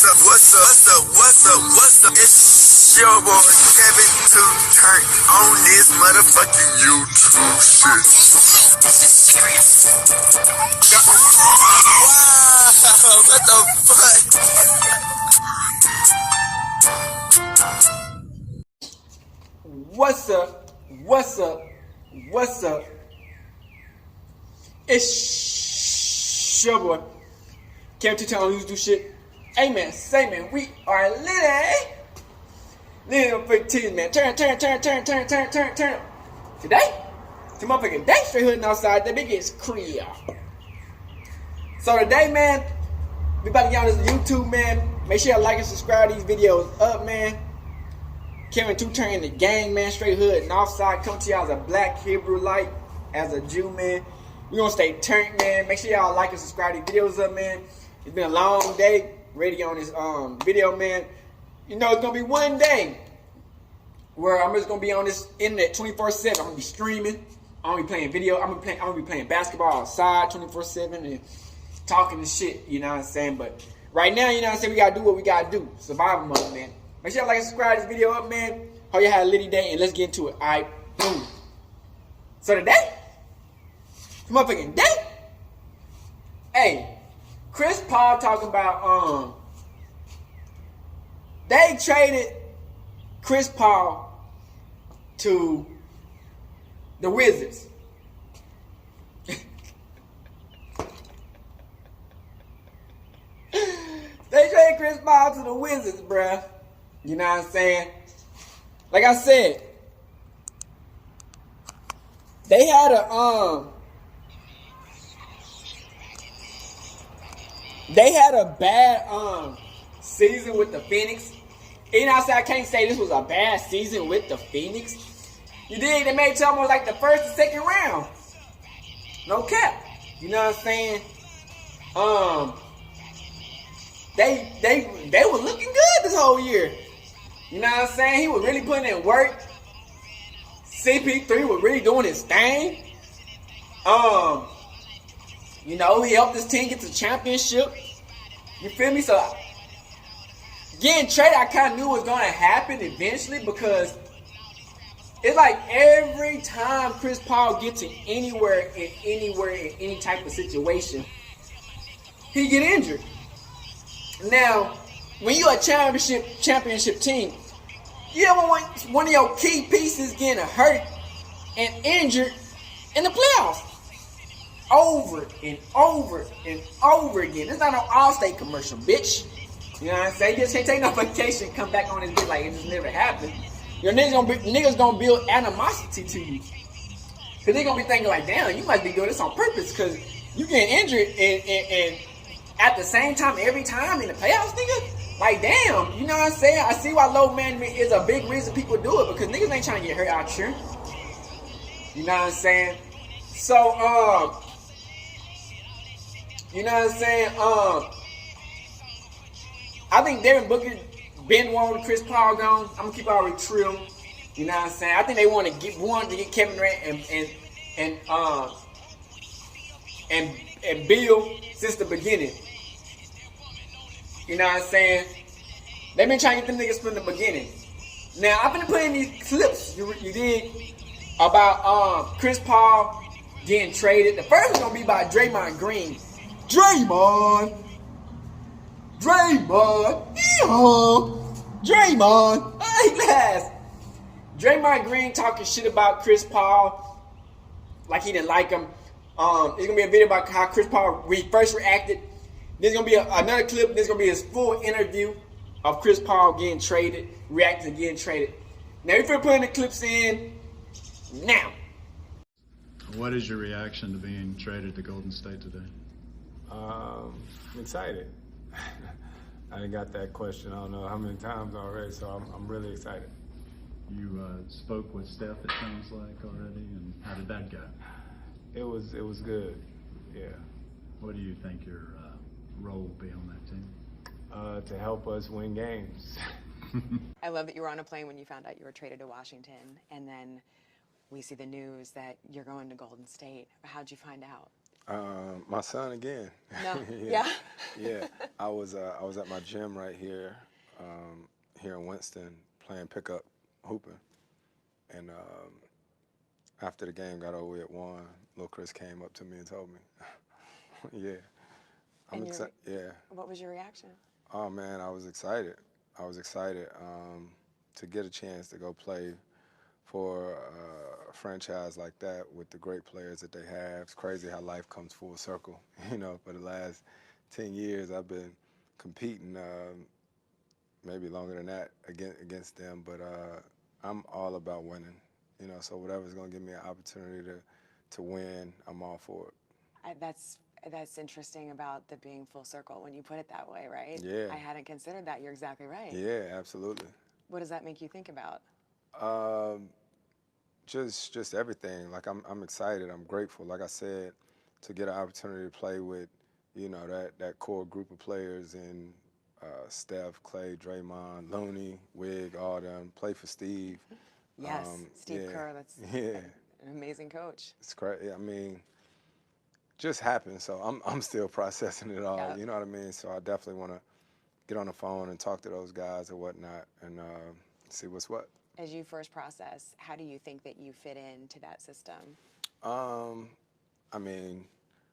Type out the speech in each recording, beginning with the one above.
What's up? It's your boy Kevin to turn on this motherfucking YouTube shit. This is serious. Wow, what the fuck? What's up? What's up? What's up? It's your boy Kevin to turn on YouTube shit. Hey man, say man, we are little 15 man. Turn. Today, the motherfucking day straight hooding outside the biggest crib. So today, man, we about to get on this YouTube, man. Make sure you like and subscribe to these videos up, man. Kevin Two-Turn in the gang, man. Straight hood and offside. Come to y'all as a black Hebrew-like, as a Jew, man. We gonna stay turned, man. Make sure y'all like and subscribe to these videos up, man. It's been a long day. Ready on this video, man. You know, it's gonna be one day where I'm just gonna be on this internet 24/7. I'm gonna be streaming. I'm gonna be playing video. I'm gonna be playing basketball outside 24/7 and talking and shit. You know what I'm saying? But right now, you know what I'm saying, we gotta do what we gotta do. Survival mode, man. Make sure you like and subscribe to this video up, man. Hope you had a litty day, and let's get into it. All right, boom. So today, motherfucking day. Hey. Chris Paul talking about they traded Chris Paul to the Wizards. They traded Chris Paul to the Wizards, bruh. You know what I'm saying? Like I said, they had a bad season with the Phoenix. You know what I'm saying? I can't say this was a bad season with the Phoenix. You dig? They made it to almost like the first and second round. No cap. You know what I'm saying? They were looking good this whole year. You know what I'm saying? He was really putting in work. CP3 was really doing his thing. You know, he helped his team get to the championship. You feel me? So, getting traded, I kind of knew it was going to happen eventually because it's like every time Chris Paul gets to anywhere, in any type of situation, he get injured. Now, when you're a championship team, you don't want one of your key pieces getting hurt and injured in the playoffs. Over and over and over again. It's not no All-State commercial, bitch. You know what I'm saying? You just can't take no vacation and come back on this bitch like it just never happened. Your niggas gonna build animosity to you. Cause they gonna be thinking like, damn, you must be doing this on purpose because you getting injured and at the same time every time in the playoffs, nigga. Like, damn, you know what I'm saying? I see why low management is a big reason people do it because niggas ain't trying to get hurt out here. You know what I'm saying? So, you know what I'm saying? I think Devin Booker been wanting Chris Paul gone. I'm gonna keep all real. You know what I'm saying? I think they wanted to get Kevin Durant and Bill since the beginning. You know what I'm saying? They've been trying to get them niggas from the beginning. Now I've been putting these clips you did about Chris Paul getting traded. The first one's gonna be by Draymond Green. Draymond. Hey, last. Draymond Green talking shit about Chris Paul, like he didn't like him. It's gonna be a video about how Chris Paul first reacted. There's gonna be another clip. There's gonna be his full interview of Chris Paul getting traded, reacting to getting traded. Now, if you're putting the clips in now. What is your reaction to being traded to Golden State today? I'm excited. I done got that question I don't know how many times already, so I'm really excited. You spoke with Steph, it sounds like, already, and how did that go? It was good, yeah. What do you think your role will be on that team? To help us win games. I love that you were on a plane when you found out you were traded to Washington, and then we see the news that you're going to Golden State. How'd you find out? My son again. No. Yeah, Yeah. yeah. I was at my gym right here, here in Winston, playing pickup hooping, and after the game got over, we had won. Little Chris came up to me and told me, "Yeah, I'm And excited." Yeah. what was your reaction? Oh man, I was excited. I was excited to get a chance to go play for a franchise like that with the great players that they have. It's crazy how life comes full circle. You know, for the last 10 years, I've been competing, maybe longer than that, against them. But I'm all about winning. You know, so whatever's gonna give me an opportunity to win, I'm all for it. That's interesting about the being full circle when you put it that way, right? Yeah, I hadn't considered that. You're exactly right. yeah, absolutely. What does that make you think about? Um, just everything. Like I'm excited. I'm grateful. Like I said, to get an opportunity to play with, you know, that core group of players in Steph, Clay, Draymond, Looney, Wig, all them. Play for Steve. Yes, Steve Yeah, Kerr. That's yeah. an amazing coach. It's crazy. I mean, just happened. So I'm still processing it all. Yeah. You know what I mean? So I definitely want to get on the phone and talk to those guys or whatnot and see what's what. As you first process, how do you think that you fit into that system? Um, I mean,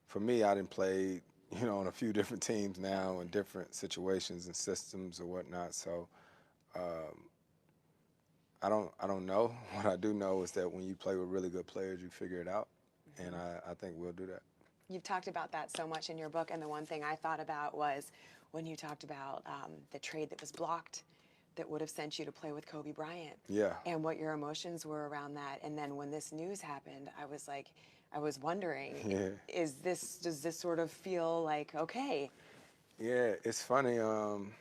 for me, I didn't play, you know, on a few different teams now in different situations and systems or whatnot. So um, I don't know. What I do know is that when you play with really good players, you figure it out, and I think we'll do that. You've talked about that so much in your book, and the one thing I thought about was when you talked about the trade that was blocked that would have sent you to play with Kobe Bryant. Yeah. And what your emotions were around that. And then when this news happened, I was wondering, Yeah. does this sort of feel like, okay? Yeah, it's funny. Um,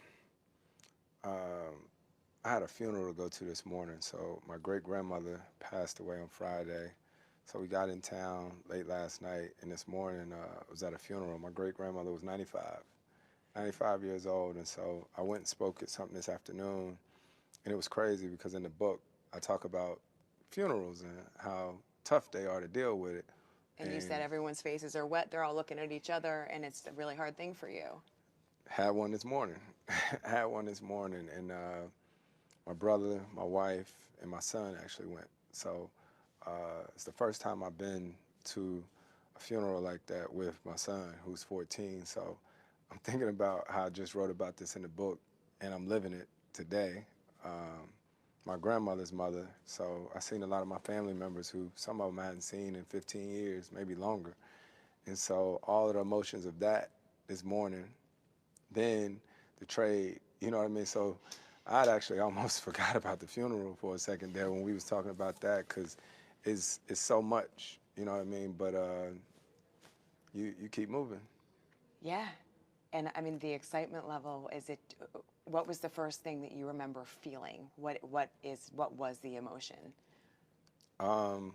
I had a funeral to go to this morning. So my great grandmother passed away on Friday. So we got in town late last night, and this morning was at a funeral. My great grandmother was 95 years old, and so I went and spoke at something this afternoon, and it was crazy because in the book I talk about funerals and how tough they are to deal with it. And you said everyone's faces are wet, they're all looking at each other, and it's a really hard thing for you. Had one this morning. Had one this morning, and my brother, my wife, and my son actually went. So it's the first time I've been to a funeral like that with my son, who's 14. So I'm thinking about how I just wrote about this in the book, and I'm living it today. My grandmother's mother, so I seen a lot of my family members who some of them I hadn't seen in 15 years, maybe longer. And so all of the emotions of that this morning, then the trade, you know what I mean? So I'd actually almost forgot about the funeral for a second there when we was talking about that, because it's so much, you know what I mean? But you keep moving. Yeah. And I mean, the excitement level, what was the first thing that you remember feeling? What was the emotion? Um,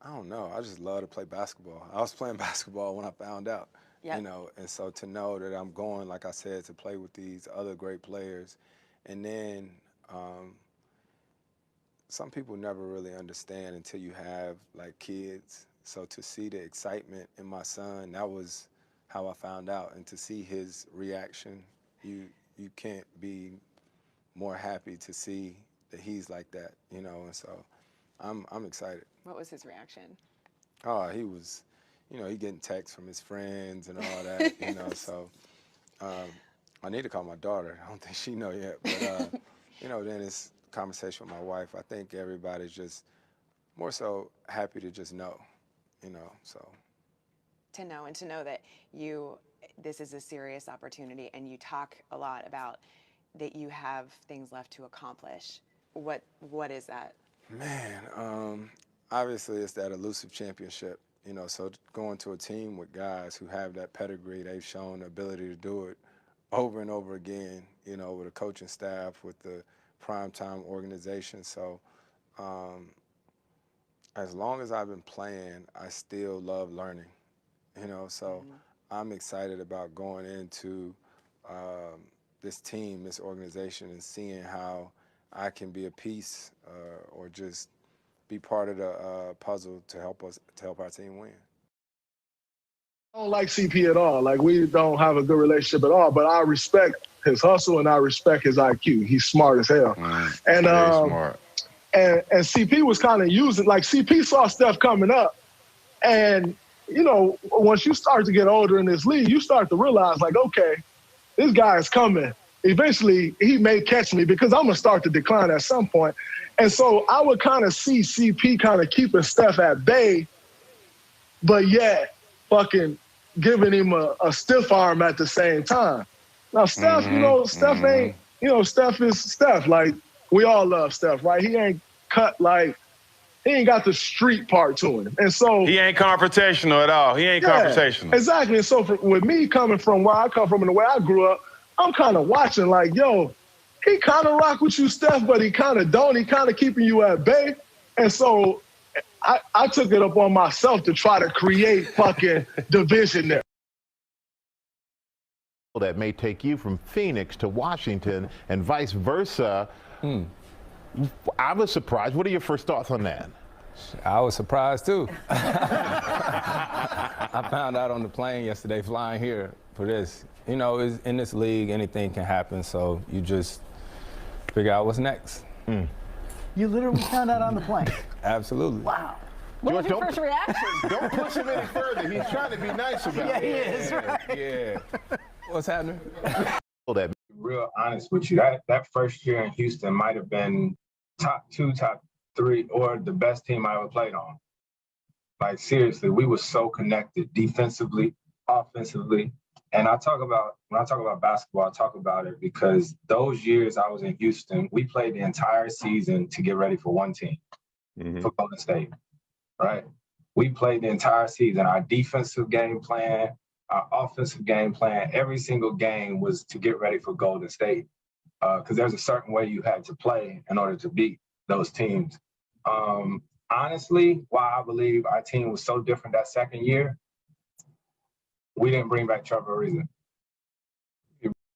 I don't know. I just love to play basketball. I was playing basketball when I found out, Yep. you know, and so to know that I'm going, like I said, to play with these other great players, and then some people never really understand until you have like kids. So to see the excitement in my son, that was how I found out, and to see his reaction, you can't be more happy to see that he's like that, you know, and so I'm excited. What was his reaction? Oh, he was, you know, he getting texts from his friends and all that, you know. So I need to call my daughter. I don't think she know yet, but you know, then it's conversation with my wife. I think everybody's just more so happy to just know, you know. So To know, and to know that this is a serious opportunity, and you talk a lot about that you have things left to accomplish. What is that? man, obviously it's that elusive championship, you know. So going to a team with guys who have that pedigree, they've shown the ability to do it over and over again, you know, with a coaching staff, with the primetime organization. So as long as I've been playing, I still love learning, you know. So I'm excited about going into this team, this organization, and seeing how I can be a piece or just be part of the puzzle to help our team win. I don't like CP at all. Like, we don't have a good relationship at all, but I respect his hustle and I respect his IQ. He's smart as hell. And smart. And CP was kind of using, like, CP saw Steph coming up. And, you know, once you start to get older in this league, you start to realize, like, okay, this guy is coming. Eventually, he may catch me because I'm going to start to decline at some point. And so I would kind of see CP kind of keeping Steph at bay, but yet fucking giving him a stiff arm at the same time. Now, Steph, you know, Steph ain't, you know, Steph is Steph. Like, we all love Steph, right? He ain't cut like, he ain't got the street part to him. And so he ain't confrontational at all. He ain't confrontational. Exactly. And so with me coming from where I come from and the way I grew up, I'm kind of watching like, yo, he kind of rock with you, Steph, but he kind of don't. He kind of keeping you at bay. And so I took it upon myself to try to create fucking division there. That may take you from Phoenix to Washington and vice versa. I was surprised. What are your first thoughts on that? I was surprised too. I found out on the plane yesterday flying here for this. You know, in this league, anything can happen, so you just figure out what's next. You literally found out on the plane? Absolutely. Wow. What was your first reaction? Don't push him any further. He's trying to be nice about it. Yeah, he is, right? Yeah. What's happening? Real honest with you, that first year in Houston might have been top 2, top 3, or the best team I ever played on. Like, seriously, we were so connected defensively, offensively. And when I talk about basketball, I talk about it because those years I was in Houston, we played the entire season to get ready for one team, for Golden State, right? We played the entire season. Our defensive game plan, our offensive game plan, every single game was to get ready for Golden State because there's a certain way you had to play in order to beat those teams. Honestly, why I believe our team was so different that second year, we didn't bring back Trevor Ariza.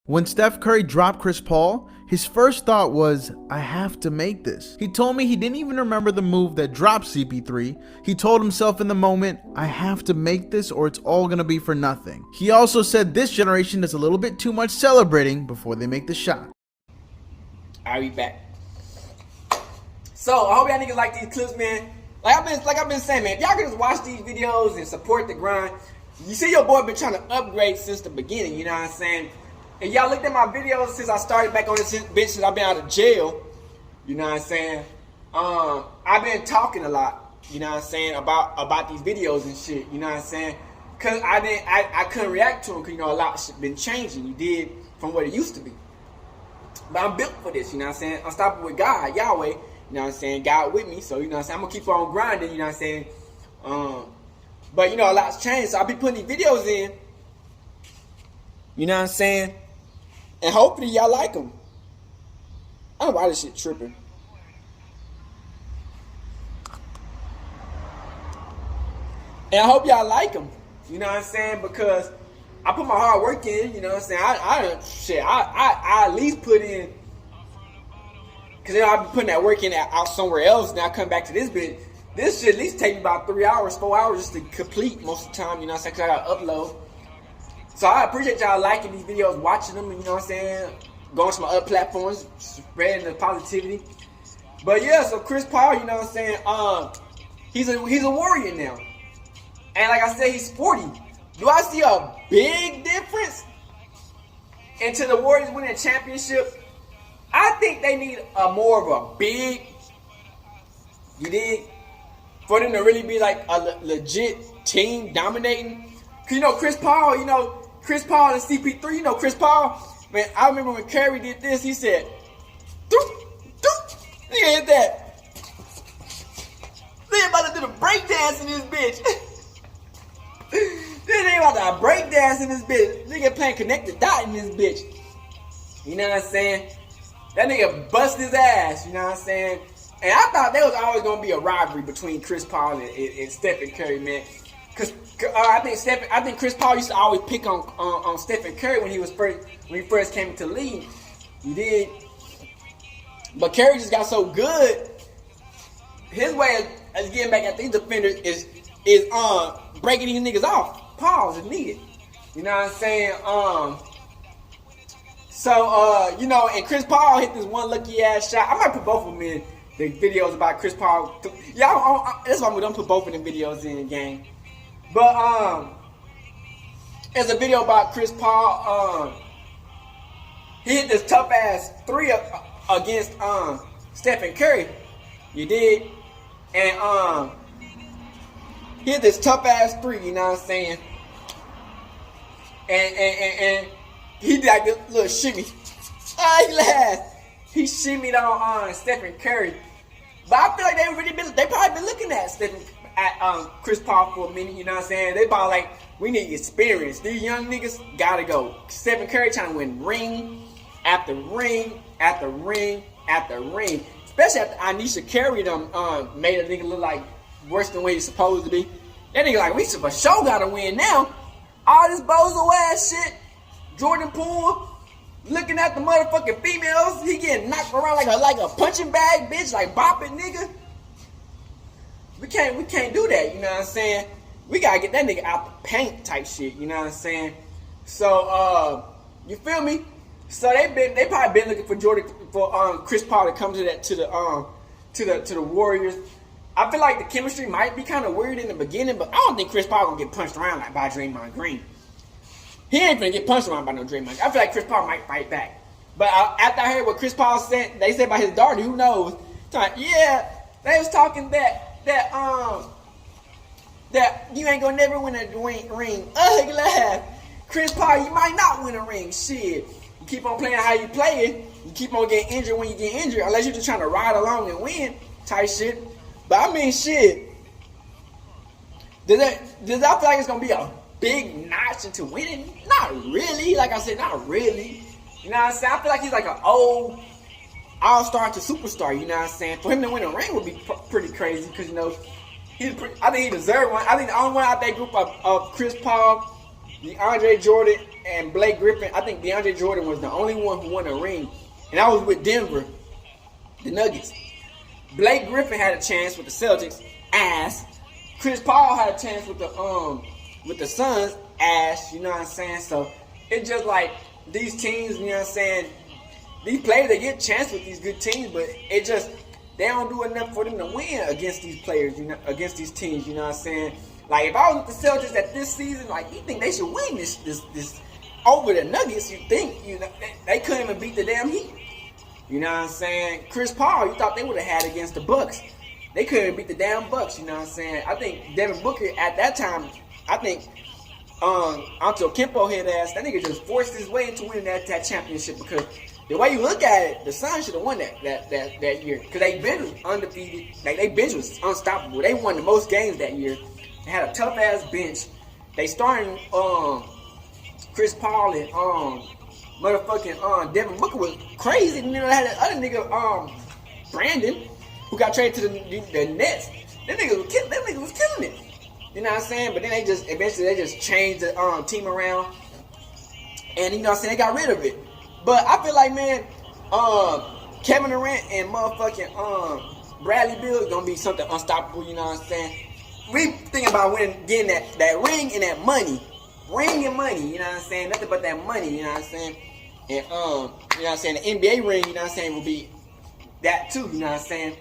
When Steph Curry dropped Chris Paul, his first thought was, I have to make this. He told me he didn't even remember the move that dropped CP3. He told himself in the moment, I have to make this or it's all gonna be for nothing. He also said this generation does a little bit too much celebrating before they make the shot. I'll be back. So I hope y'all niggas like these clips, man. Like I've been saying, man, if y'all can just watch these videos and support the grind. You see your boy been trying to upgrade since the beginning, you know what I'm saying? And y'all looked at my videos since I started back on this bench since I've been out of jail, you know what I'm saying? I've been talking a lot, you know what I'm saying, about these videos and shit, you know what I'm saying? Cause I couldn't react to them because, you know, a lot's been changing, you did, from what it used to be. But I'm built for this, you know what I'm saying? I'm stopping with God, Yahweh, you know what I'm saying? God with me, so, you know what I'm saying? I'm gonna keep on grinding, you know what I'm saying? But, you know, a lot's changed, so I'll be putting these videos in, you know what I'm saying? And hopefully y'all like them. I don't know why this shit tripping. And I hope y'all like them, you know what I'm saying? Because I put my hard work in, you know what I'm saying? I at least put in, because I've been putting that work in out somewhere else, now I come back to this bit. This should at least take me about 3 hours, 4 hours just to complete most of the time, you know what I'm saying? Because I got to upload. So I appreciate y'all liking these videos, watching them, you know what I'm saying? Going to my other platforms, spreading the positivity. But yeah, so Chris Paul, you know what I'm saying? He's a warrior now. And like I said, he's 40. Do I see a big difference into the Warriors winning a championship? I think they need a more of a big, you dig? For them to really be like a legit team dominating. Cause you know Chris Paul and CP3, you know Chris Paul, man, I remember when Curry did this, he said, doop, doop, nigga hit that. Nigga about to do the breakdance in this bitch. This nigga about to breakdance in this bitch. Nigga playing connect the dot in this bitch. You know what I'm saying? That nigga bust his ass, you know what I'm saying? And I thought there was always going to be a rivalry between Chris Paul and Stephen Curry, man. Because I think Chris Paul used to always pick on Stephen Curry when he first came into the league. He did. But Curry just got so good. His way of getting back at these defenders is breaking these niggas off. pause if needed. You know what I'm saying? So, you know, and Chris Paul hit this one lucky ass shot. I might put both of them in the videos about Chris Paul. Y'all, that's why we don't put both of them videos in the game. But, there's a video about Chris Paul. He hit this tough ass 3 against Stephen Curry. You did. And he hit this tough ass 3, you know what I'm saying? And he did like this little shimmy. He laughed. He shimmied on Stephen Curry. But I feel like they probably been looking at Chris Paul for a minute, you know what I'm saying? They probably like, we need experience. These young niggas gotta go. Stephen Curry trying to win ring after ring after ring after ring. Especially after Anisha Curry made a nigga look like worse than what he's supposed to be. That nigga like, we for sure gotta win now. All this bozo ass shit. Jordan Poole looking at the motherfucking females. He getting knocked around like a punching bag, bitch, like bopping nigga. We can't do that, you know what I'm saying? We gotta get that nigga out the paint type shit, you know what I'm saying? So you feel me? So they probably been looking for Chris Paul to come to the Warriors. I feel like the chemistry might be kind of weird in the beginning, but I don't think Chris Paul gonna get punched around like by Draymond Green. He ain't gonna get punched around by no Draymond. I feel like Chris Paul might fight back. But after I heard what Chris Paul said, they said about his daughter, who knows? Yeah, they was talking that you ain't gonna never win a ring. Ugly laugh. Chris Paul, you might not win a ring. Shit. You keep on playing how you play it. You keep on getting injured when you get injured, unless you're just trying to ride along and win type shit. But I mean, shit. Does that feel like it's gonna be a big notch into winning? Not really. Like I said, not really. You know what I'm saying? I feel like he's like an old all-star to superstar. You know what I'm saying? For him to win a ring would be pretty crazy because, you know, I think he deserved one. I think the only one out that group of Chris Paul, DeAndre Jordan, and Blake Griffin, I think DeAndre Jordan was the only one who won a ring. And that was with Denver, the Nuggets. Blake Griffin had a chance with the Celtics, ass. Chris Paul had a chance with the Suns, ass. You know what I'm saying? So it's just like these teams, you know what I'm saying? These players, they get a chance with these good teams, but it just, they don't do enough for them to win against these players, you know, against these teams, you know what I'm saying? Like, if I was with the Celtics at this season, like, you think they should win this over the Nuggets, you think, you know, they couldn't even beat the damn Heat. You know what I'm saying? Chris Paul, you thought they would have had against the Bucks. They couldn't beat the damn Bucks, you know what I'm saying? I think Devin Booker, at that time, I think Antetokounmpo head ass, that nigga just forced his way into winning that championship because the way you look at it, the Suns should have won that year. Because they bench was undefeated. Like, they bench was unstoppable. They won the most games that year. They had a tough-ass bench. They started Chris Paul and motherfucking Devin Booker was crazy. And then they had that other nigga, Brandon, who got traded to the Nets. Them niggas was killing it. You know what I'm saying? But then eventually they just changed the team around. And, you know what I'm saying, they got rid of it. But I feel like, man, Kevin Durant and motherfucking Bradley Beal is gonna be something unstoppable. You know what I'm saying? We thinking about getting that ring and that money, ring and money. You know what I'm saying? Nothing but that money. You know what I'm saying? And you know what I'm saying? The NBA ring. You know what I'm saying? Will be that too. You know what I'm saying?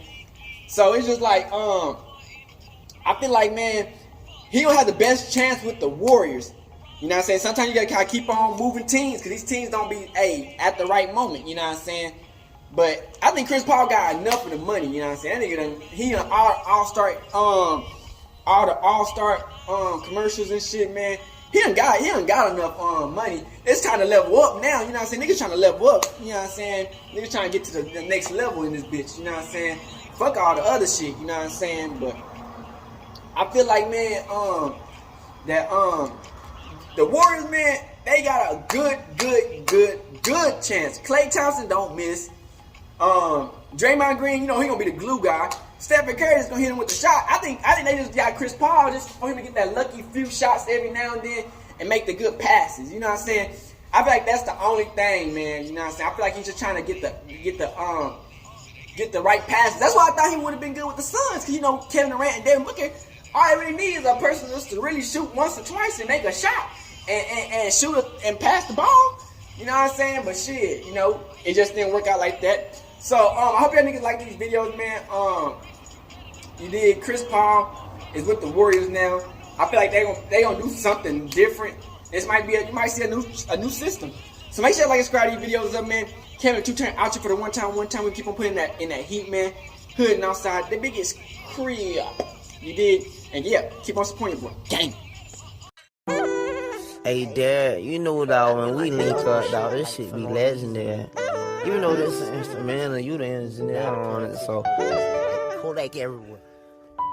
So it's just like I feel like, man, he don't have the best chance with the Warriors. You know what I'm saying? Sometimes you gotta kind of keep on moving teams because these teams don't be at the right moment. You know what I'm saying? But I think Chris Paul got enough of the money. You know what I'm saying? That nigga he all-star all the all-star commercials and shit, man. He done got enough money. It's time to level up now. You know what I'm saying? Niggas trying to level up. You know what I'm saying? Niggas trying to get to the next level in this bitch. You know what I'm saying? Fuck all the other shit. You know what I'm saying? But I feel like, man, the Warriors, man, they got a good chance. Klay Thompson don't miss. Draymond Green, you know, he gonna be the glue guy. Stephen Curry is gonna hit him with the shot. I think they just got Chris Paul just for him to get that lucky few shots every now and then and make the good passes. You know what I'm saying? I feel like that's the only thing, man. You know what I'm saying? I feel like he's just trying to get the right passes. That's why I thought he would have been good with the Suns, because you know Kevin Durant and Devin Booker All it really needs is a person just to really shoot once or twice and make a shot and shoot it and pass the ball. You know what I'm saying? But shit, you know, it just didn't work out like that. So I hope y'all niggas like these videos, man. You did. Chris Paul is with the Warriors now. I feel like they gonna do something different. This might be you might see a new system. So make sure you like and subscribe to these videos up, man. Kevin 2-turn out you for the one time. We keep on putting that in that heat, man. Hood and outside, the biggest crib. You did, and yeah, keep on supporting your boy. Gang. Hey, Dad, you know, dog, when we link up, dog, this shit be legendary. Even though this is instrumental, you the engineer on it, so Kodak everywhere.